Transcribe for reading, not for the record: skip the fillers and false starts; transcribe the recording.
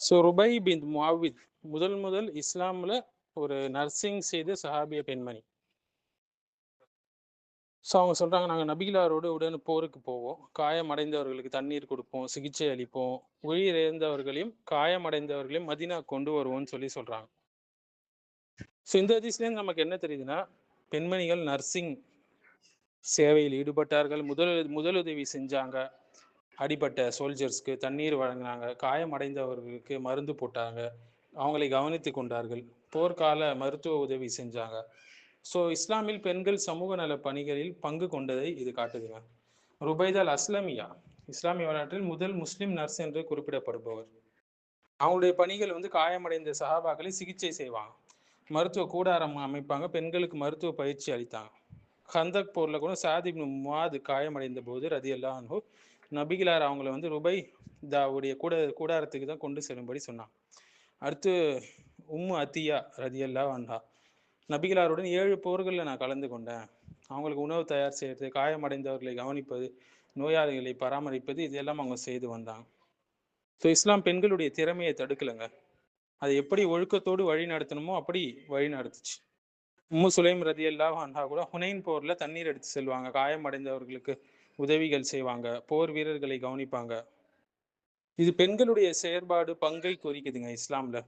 So ருபை பின் முஅவ்வித் முதல் முதல் இஸ்லாம்ல ஒரு நர்சிங் செய்த சஹாபிய பெண்மணி. ஸோ அவங்க சொல்றாங்க, நாங்கள் நபிகளாரோடு உடன் போருக்கு போவோம், காயமடைந்தவர்களுக்கு தண்ணீர் கொடுப்போம், சிகிச்சை அளிப்போம், உயிரிழந்தவர்களையும் காயமடைந்தவர்களையும் மதீனா கொண்டு வருவோம்னு சொல்றாங்க. ஸோ இந்த ஹதீஸ்லேருந்து நமக்கு என்ன தெரியுதுன்னா, பெண்மணிகள் நர்சிங் சேவையில் ஈடுபட்டார்கள், முதலுதவி செஞ்சாங்க, அடிபட்ட சோல்ஜர்ஸ்க்கு தண்ணீர் வழங்கினாங்க, காயமடைந்தவர்களுக்கு மருந்து போட்டாங்க, அவங்களை கவனித்து கொண்டார்கள், போர்க்கால மருத்துவ உதவி செஞ்சாங்க. ஸோ இஸ்லாமில் பெண்கள் சமூக நல பணிகளில் பங்கு கொண்டதை இது காட்டுதுங்க. ருபைதல் அஸ்லமியா இஸ்லாமிய வரலாற்றில் முதல் முஸ்லிம் நர்ஸ் என்று குறிப்பிடப்படுபவர். அவங்களுடைய பணிகள் காயமடைந்த சஹாபாக்களை சிகிச்சை செய்வாங்க, மருத்துவ கூடாரம் அமைப்பாங்க, பெண்களுக்கு மருத்துவ பயிற்சி அளித்தாங்க. ஹந்தக் போர்ல கூட சாத் இப்னு முஆத் காயமடைந்த போது ரதியல்லாஹு அன்ஹு நபிகளார் அவங்கள ருபை தாவுடைய கூடாரத்துக்கு தான் கொண்டு செல்லும்படி சொன்னாங்க. அடுத்து உம்மு அத்தியா ரதியல்லாஹு அன்ஹா, நபிகளாருடன் 7 போர்களில் நான் கலந்து கொண்டேன், அவங்களுக்கு உணவு தயார் செய்யறது, காயமடைந்தவர்களை கவனிப்பது, நோயாளிகளை பராமரிப்பது, இதெல்லாம் அவங்க செய்து வந்தாங்க. ஸோ இஸ்லாம் பெண்களுடைய திறமையை தடுக்கலைங்க, அதை எப்படி ஒழுக்கத்தோடு வழி நடத்தணுமோ அப்படி வழி நடத்துச்சு. உம்மு சுலைம் ரதியல்லாஹு அன்ஹா கூட ஹுனைன் போர்ல தண்ணீர் எடுத்து செல்வாங்க, காயமடைந்தவர்களுக்கு உதவிகள் செய்வாங்க, போர் வீரர்களை கவனிப்பாங்க. இது பெண்களுடைய செயற்பாடு பங்கை குறிக்குதுங்க இஸ்லாம்ல.